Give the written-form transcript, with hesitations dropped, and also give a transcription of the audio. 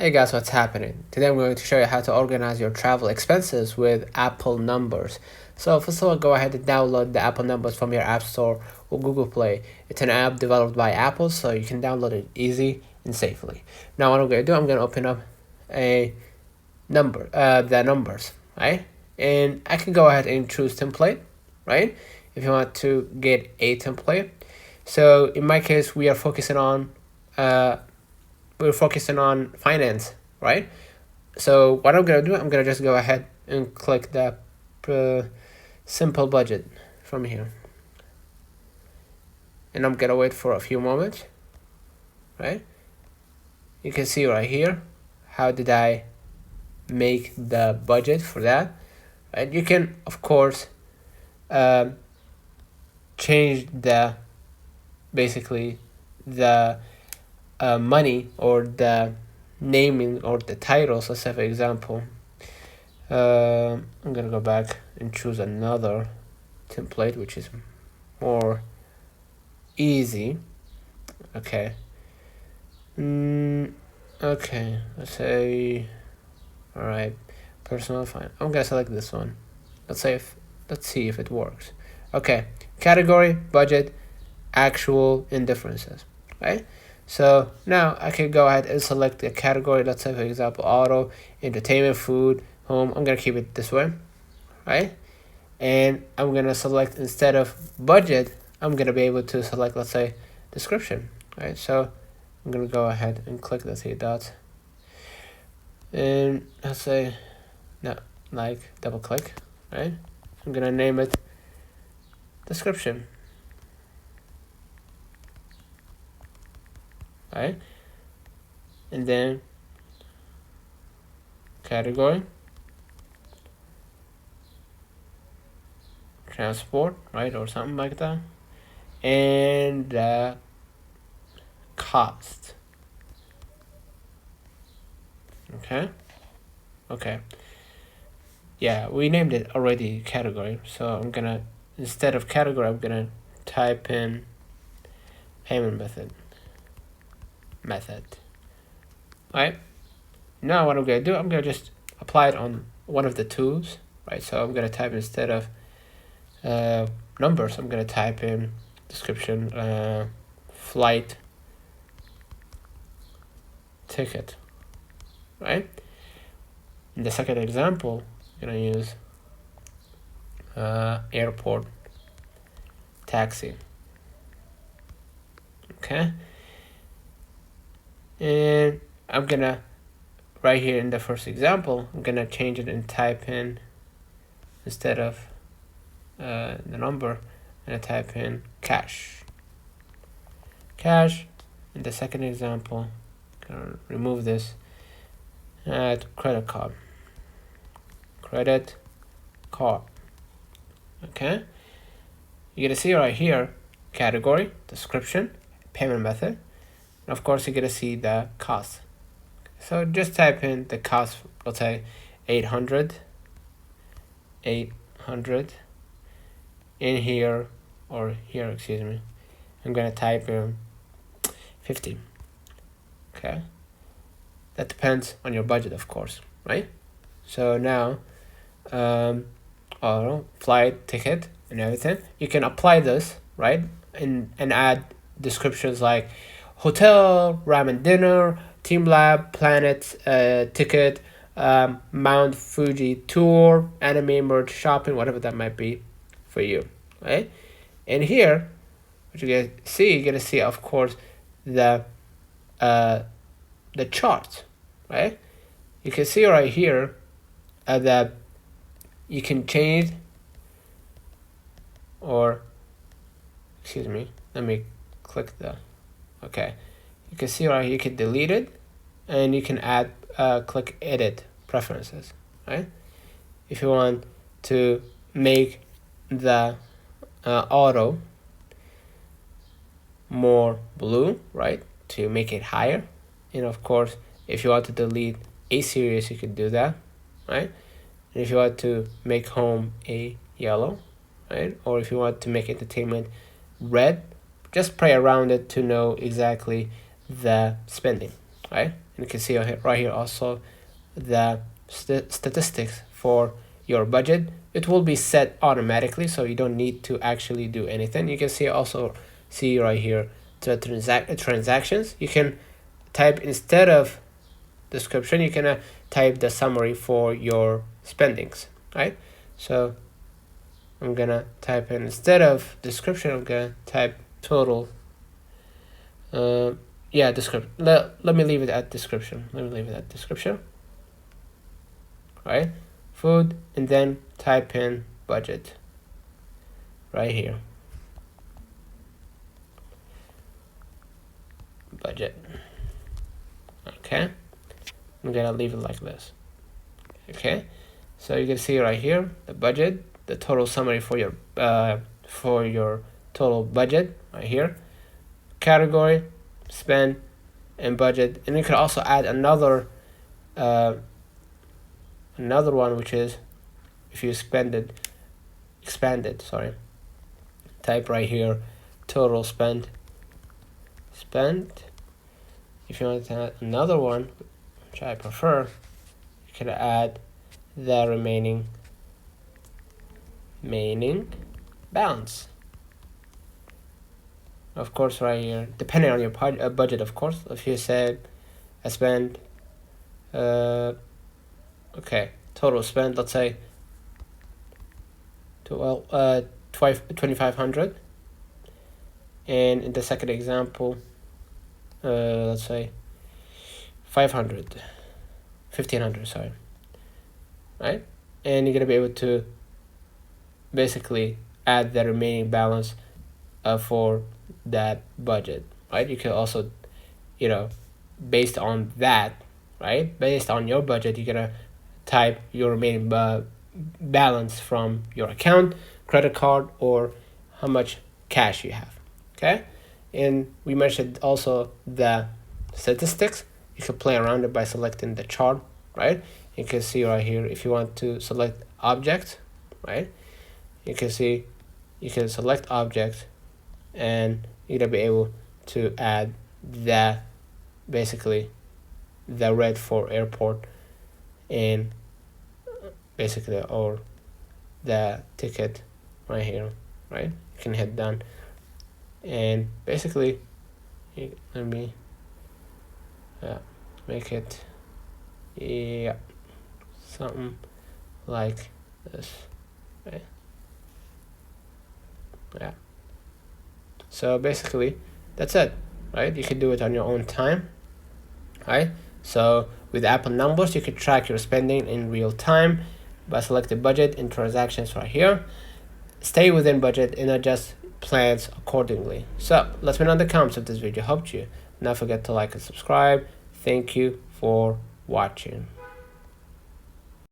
Hey guys, what's happening? Today I'm going to show you how to organize your travel expenses with Apple Numbers. So first of all, go ahead and download the Apple Numbers from your App Store or Google Play. It's an app developed by Apple, so you can download it easy and safely. Now what I'm going to do, I'm going to open up the numbers, right? And I can go ahead and choose template, right? If you want to get a template. So in my case, we're focusing on finance, right? So what I'm gonna do, I'm gonna just go ahead and click the simple budget from here, and I'm gonna wait for a few moments, right? You can see right here how did I make the budget for that, right? You can of course change the basically the money or the naming or the titles. Let's say for example, I'm gonna go back and choose another template which is more easy. Okay. Okay, let's say, all right, personal finance. I'm gonna select this one. Let's see if it works. Okay, category, budget, actual, and differences, right? So now I can go ahead and select the category. Let's say for example, auto, entertainment, food, home. I'm gonna keep it this way, right? And I'm gonna select, instead of budget, I'm gonna be able to select, let's say, description, right? So I'm gonna go ahead and click the three dots, and let's say, no, like double click, right? I'm gonna name it description, right? And then category, transport, right, or something like that, and the cost. Okay, yeah, we named it already category, so I'm gonna, instead of category, I'm gonna type in payment method, right? Now what I'm gonna do, I'm gonna just apply it on one of the tools, right? So I'm gonna type, instead of numbers, I'm gonna type in description, flight ticket, right? In the second example, I'm gonna use airport taxi. Okay, and I'm gonna, right here in the first example, I'm gonna change it and type in, instead of the number, I'm gonna type in cash. In the second example, I'm gonna remove this, add credit card. Okay, you're gonna see right here category, description, payment method, and of course you're gonna see the cost. So just type in the cost, let's say 800 in here, or here, excuse me. I'm gonna type in 50. Okay, that depends on your budget, of course, right? So now flight ticket and everything, you can apply this, right, and add descriptions like hotel, ramen dinner, team lab, planet ticket, Mount Fuji tour, anime merch shopping, whatever that might be for you, right? And here, what you're gonna see, of course, the chart, right? You can see right here that you can change, or excuse me, let me click the, okay, you can see right here, you can delete it, and you can add, click edit preferences, right? If you want to make the auto more blue, right, to make it higher, and of course if you want to delete a series, you can do that, right? And if you want to make home a yellow, right, or if you want to make entertainment red, just play around it to know exactly the spending, right? And you can see right here also the statistics for your budget. It will be set automatically, so you don't need to actually do anything. You can see right here the transactions. You can type, instead of description, you can type the summary for your spendings, right? So I'm gonna type in, instead of description, I'm gonna type total. Description. Let me leave it at description. Right? Food, and then type in budget right here. Budget. Okay. I'm gonna leave it like this. Okay. So you can see right here the budget, the total summary for your total budget right here. Category, spend, and budget. And you can also add another one, which is if you expand it, type right here total spend. If you want to add another one, which I prefer, you can add the remaining balance. Of course, right here, depending on your budget, of course. If you said I spend total spend, let's say 2,500, and in the second example, let's say 1,500, sorry, right? And you're gonna be able to basically add the remaining balance for that budget, right? You can also, based on that, right, based on your budget, you're gonna type your remaining balance from your account, credit card, or how much cash you have. Okay, and we mentioned also the statistics. You can play around it by selecting the chart, right? You can see right here, if you want to select object, right, you can see you can select object, and you're gonna be able to add basically the red for airport, and basically, or the ticket right here, right? You can hit done, and basically let me make it something like this, right? So basically that's it, right? You can do it on your own time, right? So with Apple Numbers, you can track your spending in real time by selecting budget and transactions right here. Stay within budget and adjust plans accordingly. So let me know in the comments if this video helped you. Don't forget to like and subscribe. Thank you for watching.